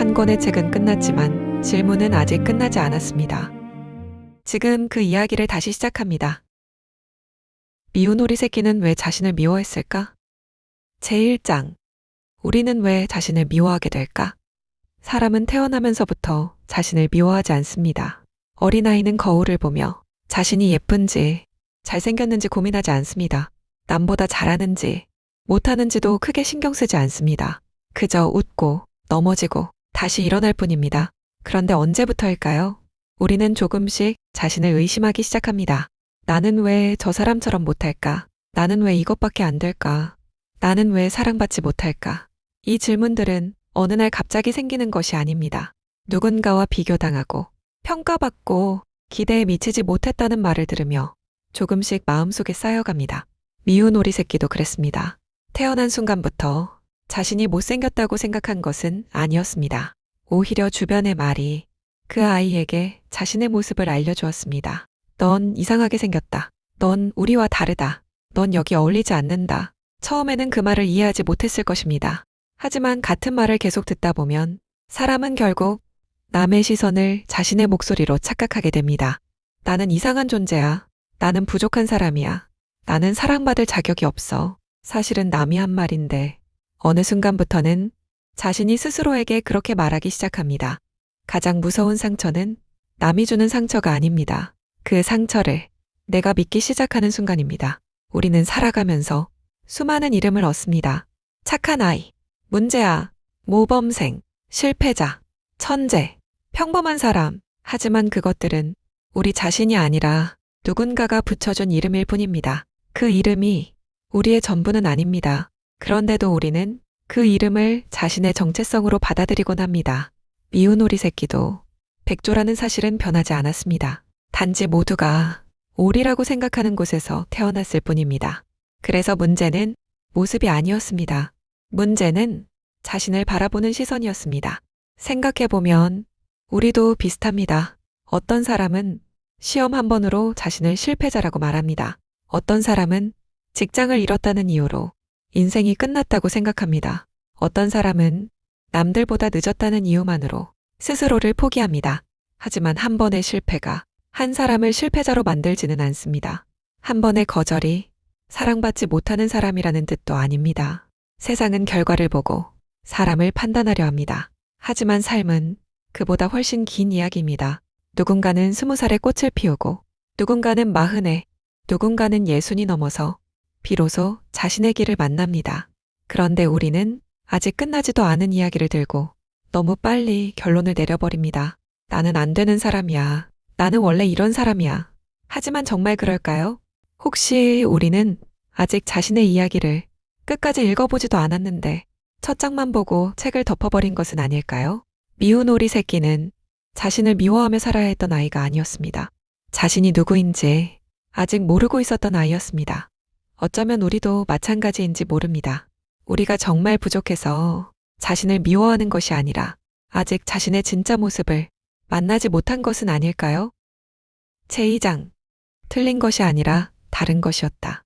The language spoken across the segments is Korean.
한 권의 책은 끝났지만 질문은 아직 끝나지 않았습니다. 지금 그 이야기를 다시 시작합니다. 미운 오리 새끼는 왜 자신을 미워했을까? 제1장. 우리는 왜 자신을 미워하게 될까? 사람은 태어나면서부터 자신을 미워하지 않습니다. 어린아이는 거울을 보며 자신이 예쁜지 잘생겼는지 고민하지 않습니다. 남보다 잘하는지 못하는지도 크게 신경 쓰지 않습니다. 그저 웃고 넘어지고 다시 일어날 뿐입니다. 그런데 언제부터일까요? 우리는 조금씩 자신을 의심하기 시작합니다. 나는 왜 저 사람처럼 못할까? 나는 왜 이것밖에 안 될까? 나는 왜 사랑받지 못할까? 이 질문들은 어느 날 갑자기 생기는 것이 아닙니다. 누군가와 비교당하고 평가받고 기대에 미치지 못했다는 말을 들으며 조금씩 마음속에 쌓여갑니다. 미운 오리 새끼도 그랬습니다. 태어난 순간부터 자신이 못생겼다고 생각한 것은 아니었습니다. 오히려 주변의 말이 그 아이에게 자신의 모습을 알려주었습니다. 넌 이상하게 생겼다. 넌 우리와 다르다. 넌 여기 어울리지 않는다. 처음에는 그 말을 이해하지 못했을 것입니다. 하지만 같은 말을 계속 듣다 보면 사람은 결국 남의 시선을 자신의 목소리로 착각하게 됩니다. 나는 이상한 존재야. 나는 부족한 사람이야. 나는 사랑받을 자격이 없어. 사실은 남이 한 말인데 어느 순간부터는 자신이 스스로에게 그렇게 말하기 시작합니다. 가장 무서운 상처는 남이 주는 상처가 아닙니다. 그 상처를 내가 믿기 시작하는 순간입니다. 우리는 살아가면서 수많은 이름을 얻습니다. 착한 아이, 문제아, 모범생, 실패자, 천재, 평범한 사람. 하지만 그것들은 우리 자신이 아니라 누군가가 붙여준 이름일 뿐입니다. 그 이름이 우리의 전부는 아닙니다. 그런데도 우리는 그 이름을 자신의 정체성으로 받아들이곤 합니다. 미운 오리 새끼도 백조라는 사실은 변하지 않았습니다. 단지 모두가 오리라고 생각하는 곳에서 태어났을 뿐입니다. 그래서 문제는 모습이 아니었습니다. 문제는 자신을 바라보는 시선이었습니다. 생각해보면 우리도 비슷합니다. 어떤 사람은 시험 한 번으로 자신을 실패자라고 말합니다. 어떤 사람은 직장을 잃었다는 이유로 인생이 끝났다고 생각합니다. 어떤 사람은 남들보다 늦었다는 이유만으로 스스로를 포기합니다. 하지만 한 번의 실패가 한 사람을 실패자로 만들지는 않습니다. 한 번의 거절이 사랑받지 못하는 사람이라는 뜻도 아닙니다. 세상은 결과를 보고 사람을 판단하려 합니다. 하지만 삶은 그보다 훨씬 긴 이야기입니다. 누군가는 20살에 꽃을 피우고 누군가는 40에 누군가는 60이 넘어서 비로소 자신의 길을 만납니다. 그런데 우리는 아직 끝나지도 않은 이야기를 들고 너무 빨리 결론을 내려버립니다. 나는 안 되는 사람이야. 나는 원래 이런 사람이야. 하지만 정말 그럴까요? 혹시 우리는 아직 자신의 이야기를 끝까지 읽어보지도 않았는데 첫 장만 보고 책을 덮어버린 것은 아닐까요? 미운 오리 새끼는 자신을 미워하며 살아야 했던 아이가 아니었습니다. 자신이 누구인지 아직 모르고 있었던 아이였습니다. 어쩌면 우리도 마찬가지인지 모릅니다. 우리가 정말 부족해서 자신을 미워하는 것이 아니라 아직 자신의 진짜 모습을 만나지 못한 것은 아닐까요? 제2장. 틀린 것이 아니라 다른 것이었다.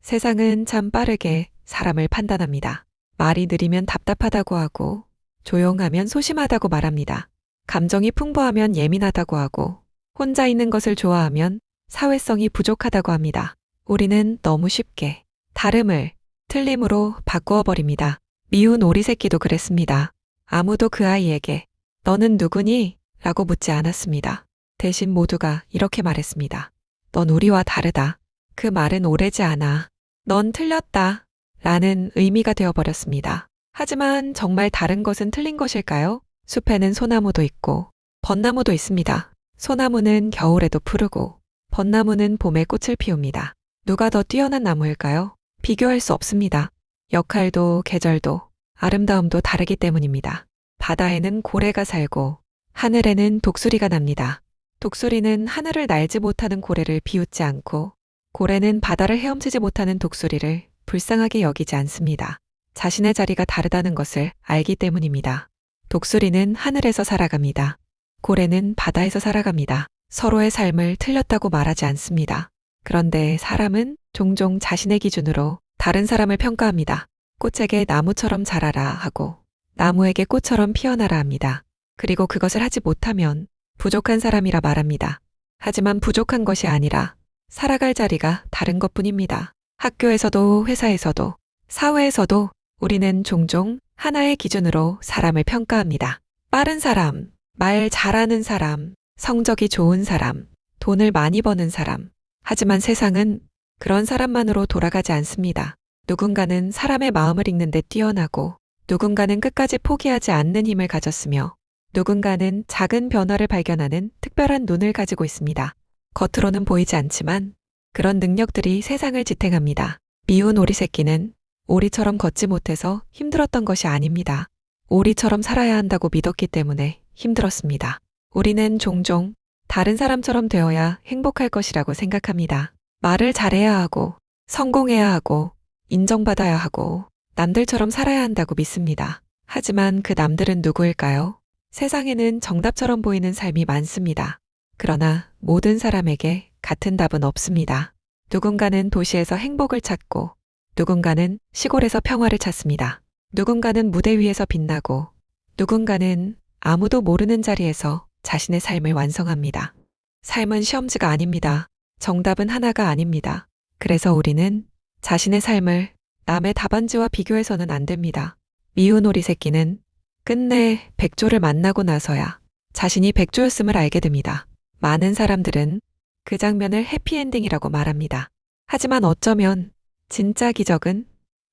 세상은 참 빠르게 사람을 판단합니다. 말이 느리면 답답하다고 하고 조용하면 소심하다고 말합니다. 감정이 풍부하면 예민하다고 하고 혼자 있는 것을 좋아하면 사회성이 부족하다고 합니다. 우리는 너무 쉽게 다름을 틀림으로 바꾸어 버립니다. 미운 오리 새끼도 그랬습니다. 아무도 그 아이에게 너는 누구니? 라고 묻지 않았습니다. 대신 모두가 이렇게 말했습니다. 넌 우리와 다르다. 그 말은 오래지 않아. 넌 틀렸다. 라는 의미가 되어버렸습니다. 하지만 정말 다른 것은 틀린 것일까요? 숲에는 소나무도 있고 벚나무도 있습니다. 소나무는 겨울에도 푸르고 벚나무는 봄에 꽃을 피웁니다. 누가 더 뛰어난 나무일까요? 비교할 수 없습니다. 역할도 계절도 아름다움도 다르기 때문입니다. 바다에는 고래가 살고 하늘에는 독수리가 납니다. 독수리는 하늘을 날지 못하는 고래를 비웃지 않고 고래는 바다를 헤엄치지 못하는 독수리를 불쌍하게 여기지 않습니다. 자신의 자리가 다르다는 것을 알기 때문입니다. 독수리는 하늘에서 살아갑니다. 고래는 바다에서 살아갑니다. 서로의 삶을 틀렸다고 말하지 않습니다. 그런데 사람은 종종 자신의 기준으로 다른 사람을 평가합니다. 꽃에게 나무처럼 자라라 하고 나무에게 꽃처럼 피어나라 합니다. 그리고 그것을 하지 못하면 부족한 사람이라 말합니다. 하지만 부족한 것이 아니라 살아갈 자리가 다른 것뿐입니다. 학교에서도 회사에서도 사회에서도 우리는 종종 하나의 기준으로 사람을 평가합니다. 빠른 사람, 말 잘하는 사람, 성적이 좋은 사람, 돈을 많이 버는 사람. 하지만 세상은 그런 사람만으로 돌아가지 않습니다. 누군가는 사람의 마음을 읽는 데 뛰어나고, 누군가는 끝까지 포기하지 않는 힘을 가졌으며, 누군가는 작은 변화를 발견하는 특별한 눈을 가지고 있습니다. 겉으로는 보이지 않지만 그런 능력들이 세상을 지탱합니다. 미운 오리 새끼는 오리처럼 걷지 못해서 힘들었던 것이 아닙니다. 오리처럼 살아야 한다고 믿었기 때문에 힘들었습니다. 우리는 종종 다른 사람처럼 되어야 행복할 것이라고 생각합니다. 말을 잘해야 하고, 성공해야 하고, 인정받아야 하고, 남들처럼 살아야 한다고 믿습니다. 하지만 그 남들은 누구일까요? 세상에는 정답처럼 보이는 삶이 많습니다. 그러나 모든 사람에게 같은 답은 없습니다. 누군가는 도시에서 행복을 찾고, 누군가는 시골에서 평화를 찾습니다. 누군가는 무대 위에서 빛나고, 누군가는 아무도 모르는 자리에서 자신의 삶을 완성합니다. 삶은 시험지가 아닙니다. 정답은 하나가 아닙니다. 그래서 우리는 자신의 삶을 남의 답안지와 비교해서는 안 됩니다. 미운 오리 새끼는 끝내 백조를 만나고 나서야 자신이 백조였음을 알게 됩니다. 많은 사람들은 그 장면을 해피엔딩이라고 말합니다. 하지만 어쩌면 진짜 기적은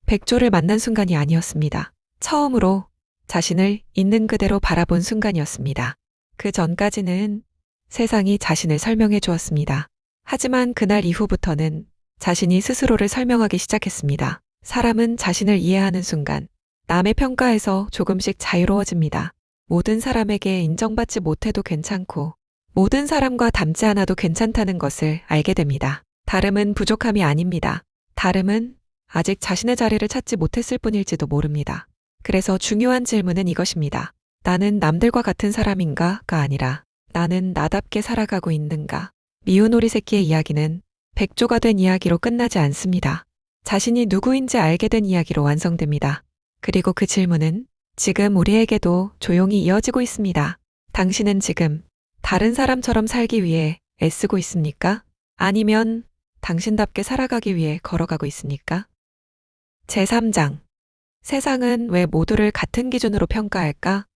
백조를 만난 순간이 아니었습니다. 처음으로 자신을 있는 그대로 바라본 순간이었습니다. 그 전까지는 세상이 자신을 설명해 주었습니다. 하지만 그날 이후부터는 자신이 스스로를 설명하기 시작했습니다. 사람은 자신을 이해하는 순간 남의 평가에서 조금씩 자유로워집니다. 모든 사람에게 인정받지 못해도 괜찮고, 모든 사람과 닮지 않아도 괜찮다는 것을 알게 됩니다. 다름은 부족함이 아닙니다. 다름은 아직 자신의 자리를 찾지 못했을 뿐일지도 모릅니다. 그래서 중요한 질문은 이것입니다. 나는 남들과 같은 사람인가가 아니라 나는 나답게 살아가고 있는가? 미운 오리 새끼의 이야기는 백조가 된 이야기로 끝나지 않습니다. 자신이 누구인지 알게 된 이야기로 완성됩니다. 그리고 그 질문은 지금 우리에게도 조용히 이어지고 있습니다. 당신은 지금 다른 사람처럼 살기 위해 애쓰고 있습니까? 아니면 당신답게 살아가기 위해 걸어가고 있습니까? 제3장. 세상은 왜 모두를 같은 기준으로 평가할까?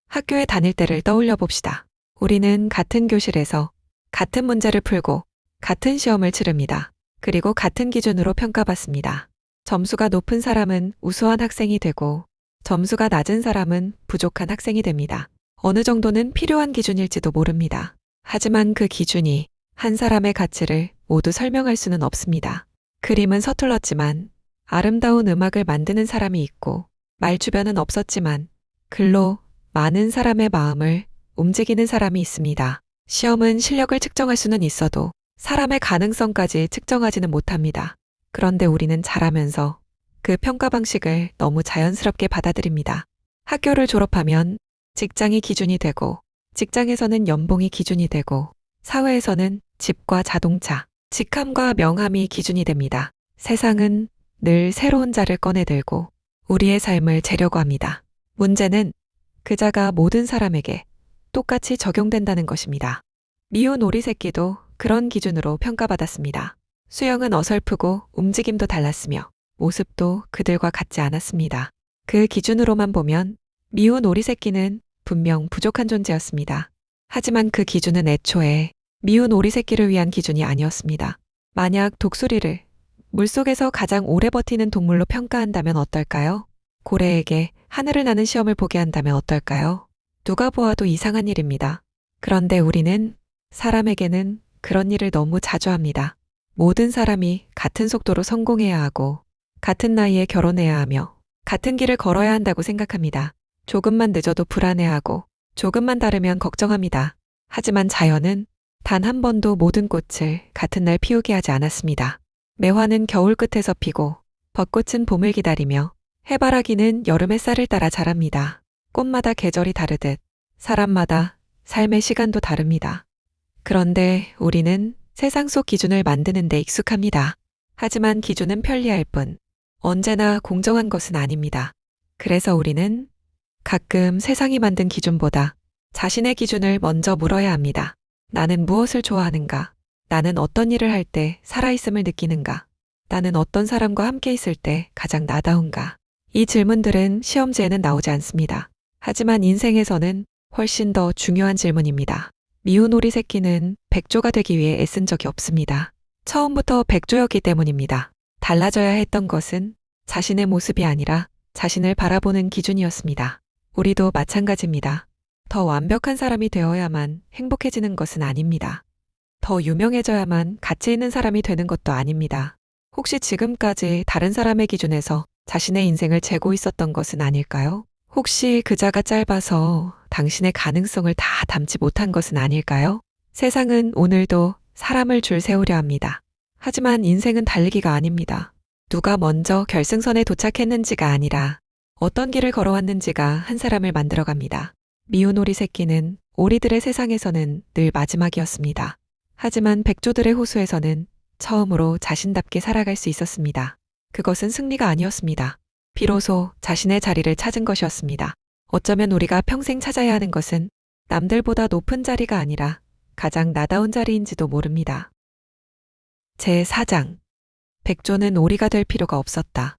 학교에 다닐 때를 떠올려 봅시다. 우리는 같은 교실에서 같은 문제를 풀고 같은 시험을 치릅니다. 그리고 같은 기준으로 평가받습니다. 점수가 높은 사람은 우수한 학생이 되고, 점수가 낮은 사람은 부족한 학생이 됩니다. 어느 정도는 필요한 기준일지도 모릅니다. 하지만 그 기준이 한 사람의 가치를 모두 설명할 수는 없습니다. 그림은 서툴렀지만 아름다운 음악을 만드는 사람이 있고, 말주변은 없었지만 글로 많은 사람의 마음을 움직이는 사람이 있습니다. 시험은 실력을 측정할 수는 있어도 사람의 가능성까지 측정하지는 못합니다. 그런데 우리는 자라면서 그 평가 방식을 너무 자연스럽게 받아들입니다. 학교를 졸업하면 직장이 기준이 되고, 직장에서는 연봉이 기준이 되고, 사회에서는 집과 자동차, 직함과 명함이 기준이 됩니다. 세상은 늘 새로운 자를 꺼내들고 우리의 삶을 재려고 합니다. 문제는 그 자가 모든 사람에게 똑같이 적용된다는 것입니다. 미운 오리 새끼도 그런 기준으로 평가받았습니다. 수영은 어설프고 움직임도 달랐으며 모습도 그들과 같지 않았습니다. 그 기준으로만 보면 미운 오리 새끼는 분명 부족한 존재였습니다. 하지만 그 기준은 애초에 미운 오리 새끼를 위한 기준이 아니었습니다. 만약 독수리를 물속에서 가장 오래 버티는 동물로 평가한다면 어떨까요? 고래에게 하늘을 나는 시험을 보게 한다면 어떨까요? 누가 보아도 이상한 일입니다. 그런데 우리는 사람에게는 그런 일을 너무 자주 합니다. 모든 사람이 같은 속도로 성공해야 하고, 같은 나이에 결혼해야 하며, 같은 길을 걸어야 한다고 생각합니다. 조금만 늦어도 불안해하고, 조금만 다르면 걱정합니다. 하지만 자연은 단 한 번도 모든 꽃을 같은 날 피우게 하지 않았습니다. 매화는 겨울 끝에서 피고, 벚꽃은 봄을 기다리며, 해바라기는 여름 햇살을 따라 자랍니다. 꽃마다 계절이 다르듯 사람마다 삶의 시간도 다릅니다. 그런데 우리는 세상 속 기준을 만드는 데 익숙합니다. 하지만 기준은 편리할 뿐 언제나 공정한 것은 아닙니다. 그래서 우리는 가끔 세상이 만든 기준보다 자신의 기준을 먼저 물어야 합니다. 나는 무엇을 좋아하는가? 나는 어떤 일을 할 때 살아있음을 느끼는가? 나는 어떤 사람과 함께 있을 때 가장 나다운가? 이 질문들은 시험지에는 나오지 않습니다. 하지만 인생에서는 훨씬 더 중요한 질문입니다. 미운 오리 새끼는 백조가 되기 위해 애쓴 적이 없습니다. 처음부터 백조였기 때문입니다. 달라져야 했던 것은 자신의 모습이 아니라 자신을 바라보는 기준이었습니다. 우리도 마찬가지입니다. 더 완벽한 사람이 되어야만 행복해지는 것은 아닙니다. 더 유명해져야만 가치 있는 사람이 되는 것도 아닙니다. 혹시 지금까지 다른 사람의 기준에서 자신의 인생을 재고 있었던 것은 아닐까요? 혹시 그자가 짧아서 당신의 가능성을 다 담지 못한 것은 아닐까요? 세상은 오늘도 사람을 줄 세우려 합니다. 하지만 인생은 달리기가 아닙니다. 누가 먼저 결승선에 도착했는지가 아니라 어떤 길을 걸어왔는지가 한 사람을 만들어갑니다. 미운 오리 새끼는 오리들의 세상에서는 늘 마지막이었습니다. 하지만 백조들의 호수에서는 처음으로 자신답게 살아갈 수 있었습니다. 그것은 승리가 아니었습니다. 비로소 자신의 자리를 찾은 것이었습니다. 어쩌면 우리가 평생 찾아야 하는 것은 남들보다 높은 자리가 아니라 가장 나다운 자리인지도 모릅니다. 제4장. 백조는 오리가 될 필요가 없었다.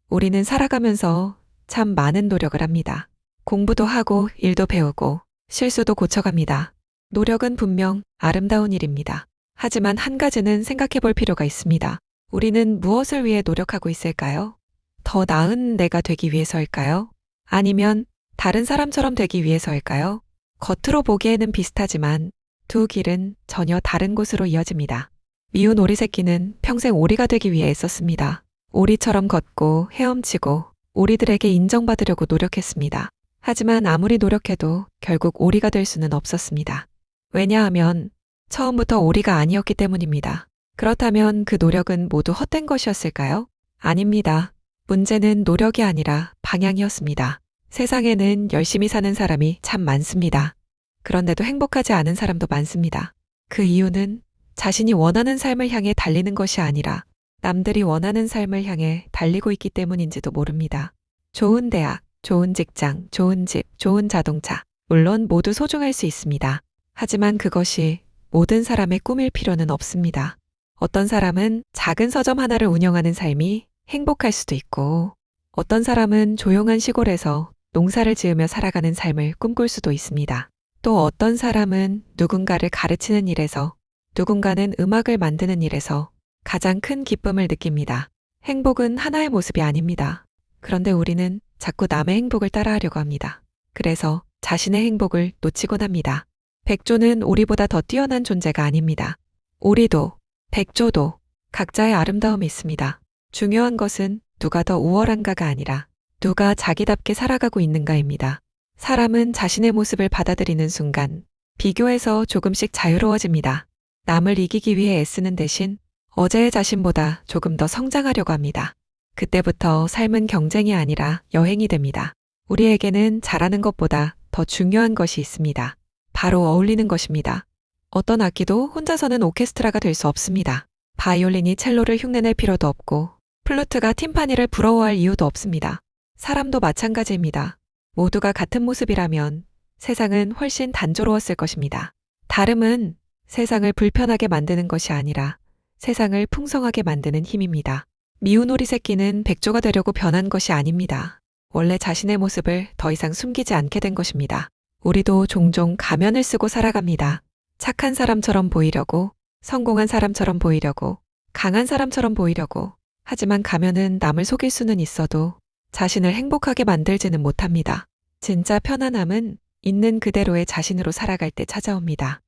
우리는 살아가면서 참 많은 노력을 합니다. 공부도 하고 일도 배우고 실수도 고쳐갑니다. 노력은 분명 아름다운 일입니다. 하지만 한 가지는 생각해 볼 필요가 있습니다. 우리는 무엇을 위해 노력하고 있을까요? 더 나은 내가 되기 위해서일까요? 아니면 다른 사람처럼 되기 위해서일까요? 겉으로 보기에는 비슷하지만 두 길은 전혀 다른 곳으로 이어집니다. 미운 오리 새끼는 평생 오리가 되기 위해 애썼습니다. 오리처럼 걷고 헤엄치고 오리들에게 인정받으려고 노력했습니다. 하지만 아무리 노력해도 결국 오리가 될 수는 없었습니다. 왜냐하면 처음부터 오리가 아니었기 때문입니다. 그렇다면 그 노력은 모두 헛된 것이었을까요? 아닙니다. 문제는 노력이 아니라 방향이었습니다. 세상에는 열심히 사는 사람이 참 많습니다. 그런데도 행복하지 않은 사람도 많습니다. 그 이유는 자신이 원하는 삶을 향해 달리는 것이 아니라 남들이 원하는 삶을 향해 달리고 있기 때문인지도 모릅니다. 좋은 대학, 좋은 직장, 좋은 집, 좋은 자동차, 물론 모두 소중할 수 있습니다. 하지만 그것이 모든 사람의 꿈일 필요는 없습니다. 어떤 사람은 작은 서점 하나를 운영하는 삶이 행복할 수도 있고, 어떤 사람은 조용한 시골에서 농사를 지으며 살아가는 삶을 꿈꿀 수도 있습니다. 또 어떤 사람은 누군가를 가르치는 일에서, 누군가는 음악을 만드는 일에서 가장 큰 기쁨을 느낍니다. 행복은 하나의 모습이 아닙니다. 그런데 우리는 자꾸 남의 행복을 따라하려고 합니다. 그래서 자신의 행복을 놓치곤 합니다. 백조는 오리보다 더 뛰어난 존재가 아닙니다. 오리도, 백조도 각자의 아름다움이 있습니다. 중요한 것은 누가 더 우월한가가 아니라 누가 자기답게 살아가고 있는가입니다. 사람은 자신의 모습을 받아들이는 순간 비교에서 조금씩 자유로워집니다. 남을 이기기 위해 애쓰는 대신 어제의 자신보다 조금 더 성장하려고 합니다. 그때부터 삶은 경쟁이 아니라 여행이 됩니다. 우리에게는 잘하는 것보다 더 중요한 것이 있습니다. 바로 어울리는 것입니다. 어떤 악기도 혼자서는 오케스트라가 될 수 없습니다. 바이올린이 첼로를 흉내낼 필요도 없고 플루트가 팀파니를 부러워할 이유도 없습니다. 사람도 마찬가지입니다. 모두가 같은 모습이라면 세상은 훨씬 단조로웠을 것입니다. 다름은 세상을 불편하게 만드는 것이 아니라 세상을 풍성하게 만드는 힘입니다. 미운 오리 새끼는 백조가 되려고 변한 것이 아닙니다. 원래 자신의 모습을 더 이상 숨기지 않게 된 것입니다. 우리도 종종 가면을 쓰고 살아갑니다. 착한 사람처럼 보이려고, 성공한 사람처럼 보이려고, 강한 사람처럼 보이려고. 하지만 가면은 남을 속일 수는 있어도 자신을 행복하게 만들지는 못합니다. 진짜 편안함은 있는 그대로의 자신으로 살아갈 때 찾아옵니다.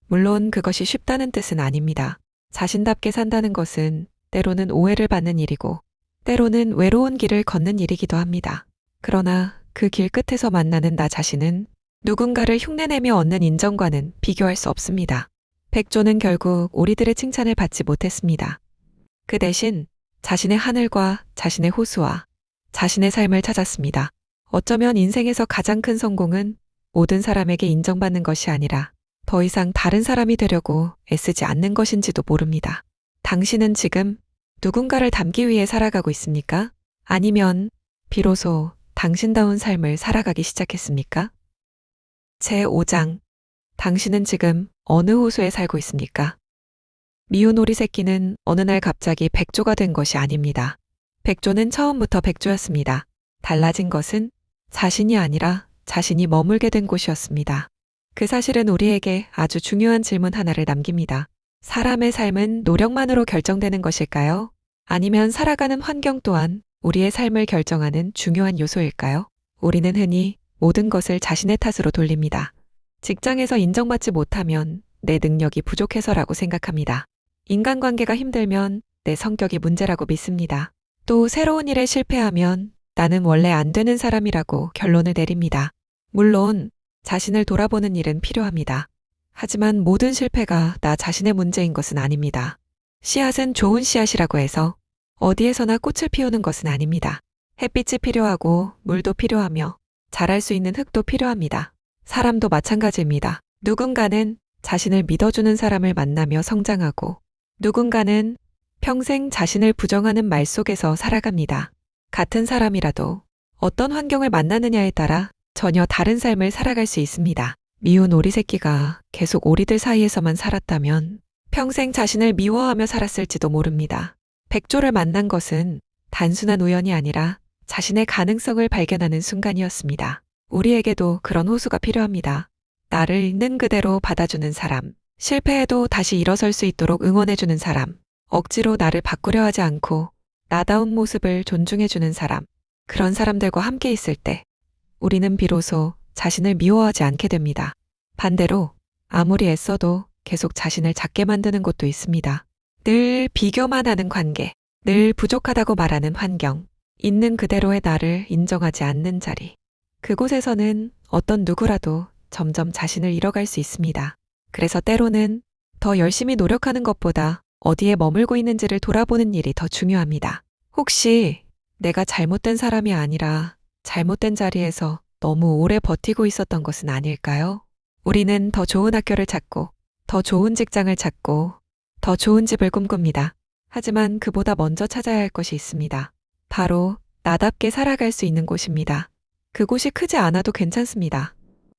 물론 그것이 쉽다는 뜻은 아닙니다. 자신답게 산다는 것은 때로는 오해를 받는 일이고 때로는 외로운 길을 걷는 일이기도 합니다. 그러나 그 길 끝에서 만나는 나 자신은 누군가를 흉내내며 얻는 인정과는 비교할 수 없습니다. 백조는 결국 오리들의 칭찬을 받지 못했습니다. 그 대신 자신의 하늘과 자신의 호수와 자신의 삶을 찾았습니다. 어쩌면 인생에서 가장 큰 성공은 모든 사람에게 인정받는 것이 아니라 더 이상 다른 사람이 되려고 애쓰지 않는 것인지도 모릅니다. 당신은 지금 누군가를 닮기 위해 살아가고 있습니까? 아니면 비로소 당신다운 삶을 살아가기 시작했습니까? 제5장. 당신은 지금 어느 호수에 살고 있습니까? 미운 오리 새끼는 어느 날 갑자기 백조가 된 것이 아닙니다. 백조는 처음부터 백조였습니다. 달라진 것은 자신이 아니라 자신이 머물게 된 곳이었습니다. 그 사실은 우리에게 아주 중요한 질문 하나를 남깁니다. 사람의 삶은 노력만으로 결정되는 것일까요? 아니면 살아가는 환경 또한 우리의 삶을 결정하는 중요한 요소일까요? 우리는 흔히 모든 것을 자신의 탓으로 돌립니다. 직장에서 인정받지 못하면 내 능력이 부족해서라고 생각합니다. 인간관계가 힘들면 내 성격이 문제라고 믿습니다. 또 새로운 일에 실패하면 나는 원래 안 되는 사람이라고 결론을 내립니다. 물론 자신을 돌아보는 일은 필요합니다. 하지만 모든 실패가 나 자신의 문제인 것은 아닙니다. 씨앗은 좋은 씨앗이라고 해서 어디에서나 꽃을 피우는 것은 아닙니다. 햇빛이 필요하고 물도 필요하며 자랄 수 있는 흙도 필요합니다. 사람도 마찬가지입니다. 누군가는 자신을 믿어주는 사람을 만나며 성장하고 누군가는 평생 자신을 부정하는 말 속에서 살아갑니다. 같은 사람이라도 어떤 환경을 만나느냐에 따라 전혀 다른 삶을 살아갈 수 있습니다. 미운 오리 새끼가 계속 오리들 사이에서만 살았다면 평생 자신을 미워하며 살았을지도 모릅니다. 백조를 만난 것은 단순한 우연이 아니라 자신의 가능성을 발견하는 순간이었습니다. 우리에게도 그런 호수가 필요합니다. 나를 있는 그대로 받아주는 사람, 실패해도 다시 일어설 수 있도록 응원해주는 사람, 억지로 나를 바꾸려 하지 않고 나다운 모습을 존중해주는 사람, 그런 사람들과 함께 있을 때 우리는 비로소 자신을 미워하지 않게 됩니다. 반대로 아무리 애써도 계속 자신을 작게 만드는 곳도 있습니다. 늘 비교만 하는 관계, 늘 부족하다고 말하는 환경, 있는 그대로의 나를 인정하지 않는 자리. 그곳에서는 어떤 누구라도 점점 자신을 잃어갈 수 있습니다. 그래서 때로는 더 열심히 노력하는 것보다 어디에 머물고 있는지를 돌아보는 일이 더 중요합니다. 혹시 내가 잘못된 사람이 아니라 잘못된 자리에서 너무 오래 버티고 있었던 것은 아닐까요? 우리는 더 좋은 학교를 찾고, 더 좋은 직장을 찾고, 더 좋은 집을 꿈꿉니다. 하지만 그보다 먼저 찾아야 할 것이 있습니다. 바로 나답게 살아갈 수 있는 곳입니다. 그곳이 크지 않아도 괜찮습니다.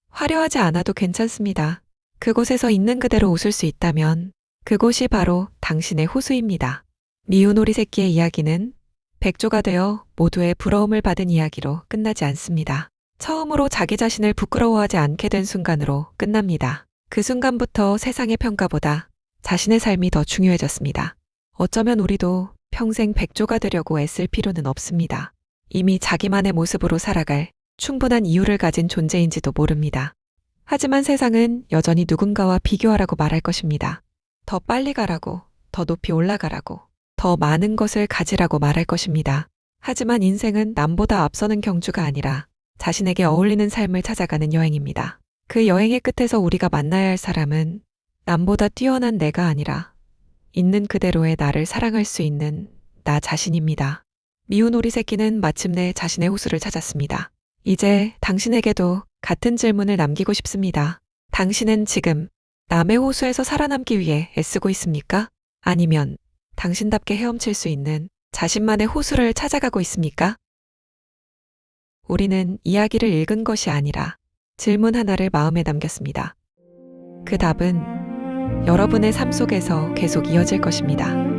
화려하지 않아도 괜찮습니다. 그곳에서 있는 그대로 웃을 수 있다면 그곳이 바로 당신의 호수입니다. 미운 오리 새끼의 이야기는 백조가 되어 모두의 부러움을 받은 이야기로 끝나지 않습니다. 처음으로 자기 자신을 부끄러워하지 않게 된 순간으로 끝납니다. 그 순간부터 세상의 평가보다 자신의 삶이 더 중요해졌습니다. 어쩌면 우리도 평생 백조가 되려고 애쓸 필요는 없습니다. 이미 자기만의 모습으로 살아갈 충분한 이유를 가진 존재인지도 모릅니다. 하지만 세상은 여전히 누군가와 비교하라고 말할 것입니다. 더 빨리 가라고, 더 높이 올라가라고, 더 많은 것을 가지라고 말할 것입니다. 하지만 인생은 남보다 앞서는 경주가 아니라 자신에게 어울리는 삶을 찾아가는 여행입니다. 그 여행의 끝에서 우리가 만나야 할 사람은 남보다 뛰어난 내가 아니라 있는 그대로의 나를 사랑할 수 있는 나 자신입니다. 미운 오리 새끼는 마침내 자신의 호수를 찾았습니다. 이제 당신에게도 같은 질문을 남기고 싶습니다. 당신은 지금 남의 호수에서 살아남기 위해 애쓰고 있습니까? 아니면 당신답게 헤엄칠 수 있는 자신만의 호수를 찾아가고 있습니까? 우리는 이야기를 읽은 것이 아니라 질문 하나를 마음에 남겼습니다. 그 답은 여러분의 삶 속에서 계속 이어질 것입니다.